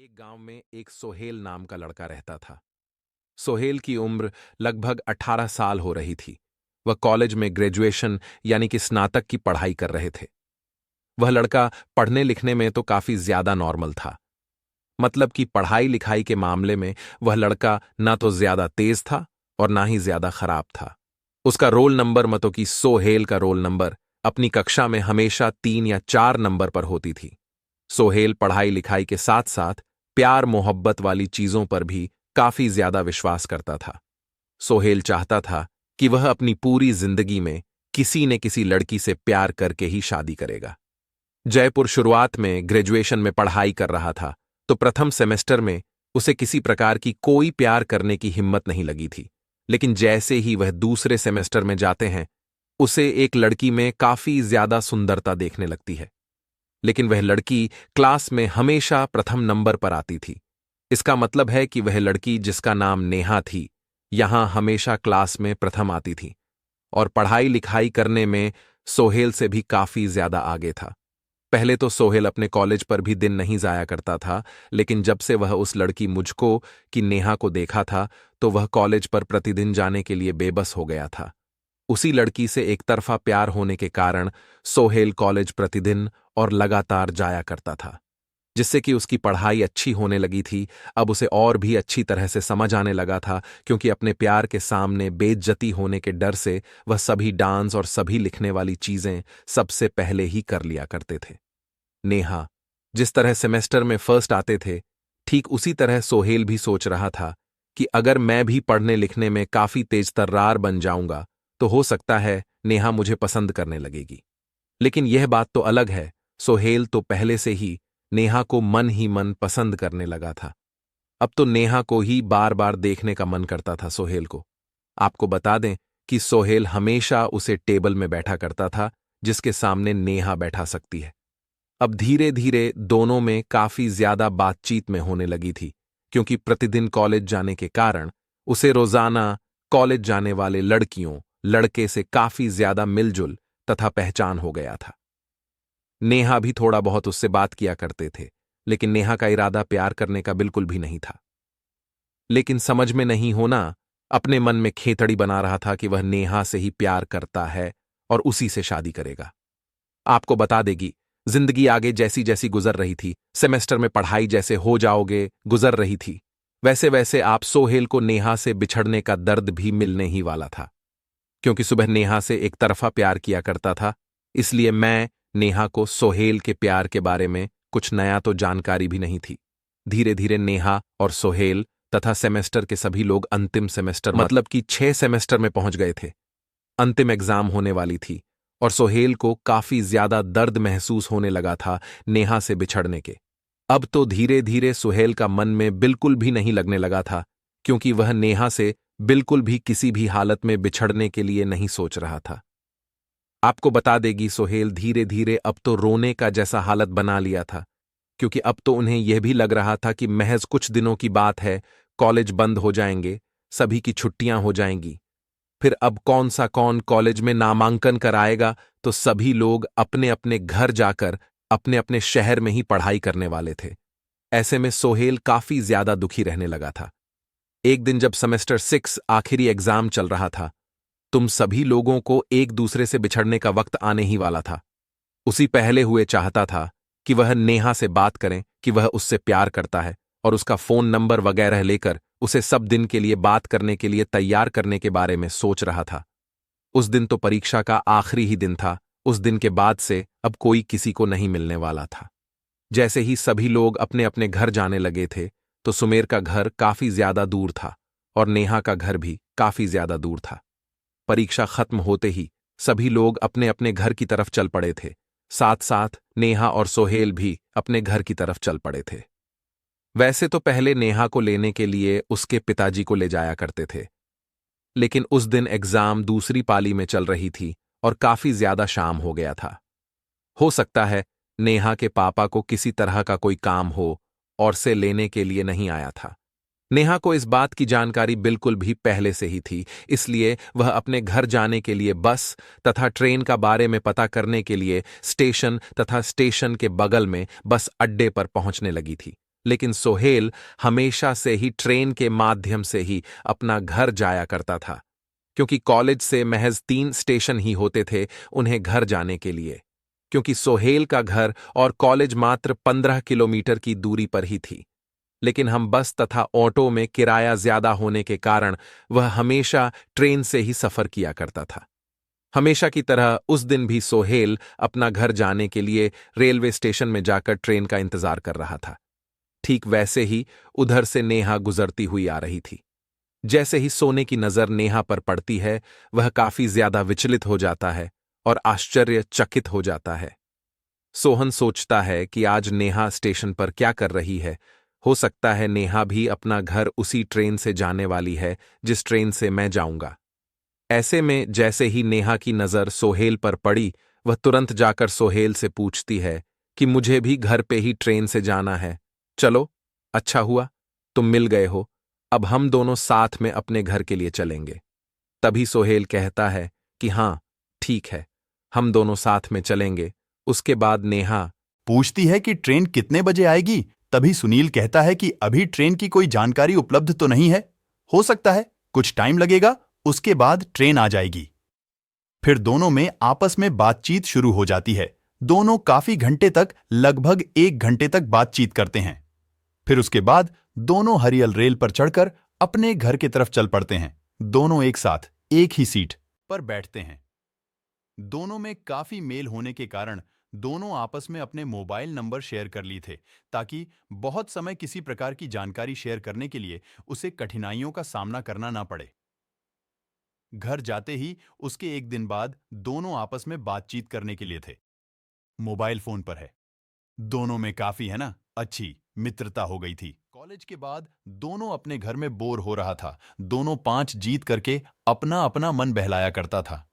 एक गांव में एक सोहेल नाम का लड़का रहता था। सोहेल की उम्र लगभग 18 साल हो रही थी। वह कॉलेज में ग्रेजुएशन यानी कि स्नातक की पढ़ाई कर रहे थे। वह लड़का पढ़ने लिखने में तो काफी ज्यादा नॉर्मल था। मतलब कि पढ़ाई लिखाई के मामले में वह लड़का ना तो ज्यादा तेज था और ना ही ज्यादा खराब था। उसका रोल नंबर मतलब कि सोहेल का रोल नंबर अपनी कक्षा में हमेशा 3 या 4 नंबर पर होती थी। सोहेल पढ़ाई लिखाई के साथ साथ प्यार मोहब्बत वाली चीजों पर भी काफी ज्यादा विश्वास करता था। सोहेल चाहता था कि वह अपनी पूरी जिंदगी में किसी न किसी लड़की से प्यार करके ही शादी करेगा। जयपुर शुरुआत में ग्रेजुएशन में पढ़ाई कर रहा था, तो प्रथम सेमेस्टर में उसे किसी प्रकार की कोई प्यार करने की हिम्मत नहीं लगी थी। लेकिन जैसे ही वह दूसरे सेमेस्टर में जाते हैं, उसे एक लड़की में काफी ज्यादा सुंदरता देखने लगती है। लेकिन वह लड़की क्लास में हमेशा प्रथम नंबर पर आती थी। इसका मतलब है कि वह लड़की जिसका नाम नेहा थी, यहां हमेशा क्लास में प्रथम आती थी और पढ़ाई लिखाई करने में सोहेल से भी काफी ज्यादा आगे था। पहले तो सोहेल अपने कॉलेज पर भी दिन नहीं जाया करता था, लेकिन जब से वह उस लड़की मुझको की नेहा को देखा था, तो वह कॉलेज पर प्रतिदिन जाने के लिए बेबस हो गया था। उसी लड़की से एक तरफा प्यार होने के कारण सोहेल कॉलेज प्रतिदिन और लगातार जाया करता था, जिससे कि उसकी पढ़ाई अच्छी होने लगी थी। अब उसे और भी अच्छी तरह से समझ आने लगा था, क्योंकि अपने प्यार के सामने बेइज्जती होने के डर से वह सभी डांस और सभी लिखने वाली चीजें सबसे पहले ही कर लिया करते थे। नेहा जिस तरह सेमेस्टर में फर्स्ट आते थे, ठीक उसी तरह सोहेल भी सोच रहा था कि अगर मैं भी पढ़ने लिखने में काफी तेजतर्रार बन जाऊंगा, तो हो सकता है नेहा मुझे पसंद करने लगेगी। लेकिन यह बात तो अलग है, सोहेल तो पहले से ही नेहा को मन ही मन पसंद करने लगा था। अब तो नेहा को ही बार बार देखने का मन करता था सोहेल को। आपको बता दें कि सोहेल हमेशा उसे टेबल में बैठा करता था जिसके सामने नेहा बैठा सकती है। अब धीरे धीरे दोनों में काफी ज्यादा बातचीत में होने लगी थी, क्योंकि प्रतिदिन कॉलेज जाने के कारण उसे रोजाना कॉलेज जाने वाले लड़कियों लड़के से काफी ज्यादा मिलजुल तथा पहचान हो गया था। नेहा भी थोड़ा बहुत उससे बात किया करते थे, लेकिन नेहा का इरादा प्यार करने का बिल्कुल भी नहीं था। लेकिन समझ में नहीं होना, अपने मन में खेतड़ी बना रहा था कि वह नेहा से ही प्यार करता है और उसी से शादी करेगा। आपको बता देगी, जिंदगी आगे जैसी जैसी गुजर रही थी, सेमेस्टर में पढ़ाई जैसे हो जाओगे गुजर रही थी, वैसे वैसे आप सोहेल को नेहा से बिछड़ने का दर्द भी मिलने ही वाला था। क्योंकि सुबह नेहा से एक तरफा प्यार किया करता था, इसलिए मैं नेहा को सोहेल के प्यार के बारे में कुछ नया तो जानकारी भी नहीं थी। धीरे धीरे नेहा और सोहेल तथा सेमेस्टर के सभी लोग अंतिम सेमेस्टर मतलब कि 6 सेमेस्टर में पहुंच गए थे। अंतिम एग्जाम होने वाली थी और सोहेल को काफी ज्यादा दर्द महसूस होने लगा था नेहा से बिछड़ने के। अब तो धीरे धीरे सोहेल का मन में बिल्कुल भी नहीं लगने लगा था, क्योंकि वह नेहा से बिल्कुल भी किसी भी हालत में बिछड़ने के लिए नहीं सोच रहा था। आपको बता देगी, सोहेल धीरे धीरे अब तो रोने का जैसा हालत बना लिया था, क्योंकि अब तो उन्हें यह भी लग रहा था कि महज कुछ दिनों की बात है, कॉलेज बंद हो जाएंगे, सभी की छुट्टियां हो जाएंगी। फिर अब कौन सा कौन कॉलेज में नामांकन कराएगा, तो सभी लोग अपने अपने घर जाकर अपने अपने शहर में ही पढ़ाई करने वाले थे। ऐसे में सोहेल काफी ज्यादा दुखी रहने लगा था। एक दिन जब सेमेस्टर 6 आखिरी एग्जाम चल रहा था, तुम सभी लोगों को एक दूसरे से बिछड़ने का वक्त आने ही वाला था। उसी पहले हुए चाहता था कि वह नेहा से बात करें कि वह उससे प्यार करता है, और उसका फोन नंबर वगैरह लेकर उसे सब दिन के लिए बात करने के लिए तैयार करने के बारे में सोच रहा था। उस दिन तो परीक्षा का आखिरी ही दिन था। उस दिन के बाद से अब कोई किसी को नहीं मिलने वाला था। जैसे ही सभी लोग अपने अपने घर जाने लगे थे, तो सुमेर का घर काफी ज्यादा दूर था और नेहा का घर भी काफी ज्यादा दूर था। परीक्षा खत्म होते ही सभी लोग अपने अपने घर की तरफ चल पड़े थे। साथ साथ नेहा और सोहेल भी अपने घर की तरफ चल पड़े थे। वैसे तो पहले नेहा को लेने के लिए उसके पिताजी को ले जाया करते थे, लेकिन उस दिन एग्जाम दूसरी पाली में चल रही थी और काफी ज्यादा शाम हो गया था। हो सकता है नेहा के पापा को किसी तरह का कोई काम हो और से लेने के लिए नहीं आया था। नेहा को इस बात की जानकारी बिल्कुल भी पहले से ही थी, इसलिए वह अपने घर जाने के लिए बस तथा ट्रेन का बारे में पता करने के लिए स्टेशन तथा स्टेशन के बगल में बस अड्डे पर पहुंचने लगी थी। लेकिन सोहेल हमेशा से ही ट्रेन के माध्यम से ही अपना घर जाया करता था, क्योंकि कॉलेज से महज 3 स्टेशन ही होते थे उन्हें घर जाने के लिए, क्योंकि सोहेल का घर और कॉलेज मात्र 15 किलोमीटर की दूरी पर ही थी। लेकिन हम बस तथा ऑटो में किराया ज्यादा होने के कारण वह हमेशा ट्रेन से ही सफर किया करता था। हमेशा की तरह उस दिन भी सोहेल अपना घर जाने के लिए रेलवे स्टेशन में जाकर ट्रेन का इंतजार कर रहा था। ठीक वैसे ही उधर से नेहा गुजरती हुई आ रही थी। जैसे ही सोने की नजर नेहा पर पड़ती है, वह काफी ज्यादा विचलित हो जाता है और आश्चर्यचकित हो जाता है। सोहन सोचता है कि आज नेहा स्टेशन पर क्या कर रही है। हो सकता है नेहा भी अपना घर उसी ट्रेन से जाने वाली है जिस ट्रेन से मैं जाऊंगा। ऐसे में जैसे ही नेहा की नजर सोहेल पर पड़ी, वह तुरंत जाकर सोहेल से पूछती है कि मुझे भी घर पे ही ट्रेन से जाना है। चलो, अच्छा हुआ तुम मिल गए हो, अब हम दोनों साथ में अपने घर के लिए चलेंगे। तभी सोहेल कहता है कि हाँ, ठीक है, हम दोनों साथ में चलेंगे। उसके बाद नेहा पूछती है कि ट्रेन कितने बजे आएगी। तभी सुनील कहता है कि अभी ट्रेन की कोई जानकारी उपलब्ध तो नहीं है, हो सकता है कुछ टाइम लगेगा, उसके बाद ट्रेन आ जाएगी। फिर दोनों में आपस में बातचीत शुरू हो जाती है। दोनों काफी घंटे तक, लगभग 1 घंटे तक बातचीत करते हैं। फिर उसके बाद दोनों हरियल रेल पर चढ़कर अपने घर की तरफ चल पड़ते हैं। दोनों एक साथ एक ही सीट पर बैठते हैं। दोनों में काफी मेल होने के कारण दोनों आपस में अपने मोबाइल नंबर शेयर कर लिए थे, ताकि बहुत समय किसी प्रकार की जानकारी शेयर करने के लिए उसे कठिनाइयों का सामना करना ना पड़े। घर जाते ही उसके 1 दिन बाद दोनों आपस में बातचीत करने के लिए थे। मोबाइल फोन पर है। दोनों में काफी है ना अच्छी मित्रता हो गई थी। कॉलेज के बाद दोनों अपने घर में बोर हो रहा था। दोनों 5 जीत करके अपना अपना मन बहलाया करता था।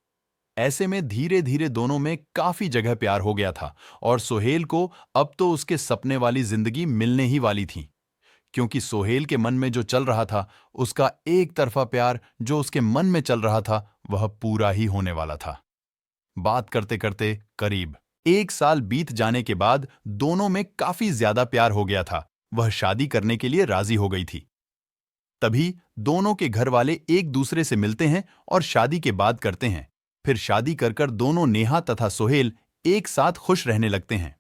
ऐसे में धीरे धीरे दोनों में काफी जगह प्यार हो गया था और सोहेल को अब तो उसके सपने वाली जिंदगी मिलने ही वाली थी, क्योंकि सोहेल के मन में जो चल रहा था, उसका एक तरफा प्यार जो उसके मन में चल रहा था, वह पूरा ही होने वाला था। बात करते करते करीब 1 साल बीत जाने के बाद दोनों में काफी ज्यादा प्यार हो गया था। वह शादी करने के लिए राजी हो गई थी। तभी दोनों के घर वाले एक दूसरे से मिलते हैं और शादी के बाद करते हैं। फिर शादी कर कर दोनों नेहा तथा सोहेल एक साथ खुश रहने लगते हैं।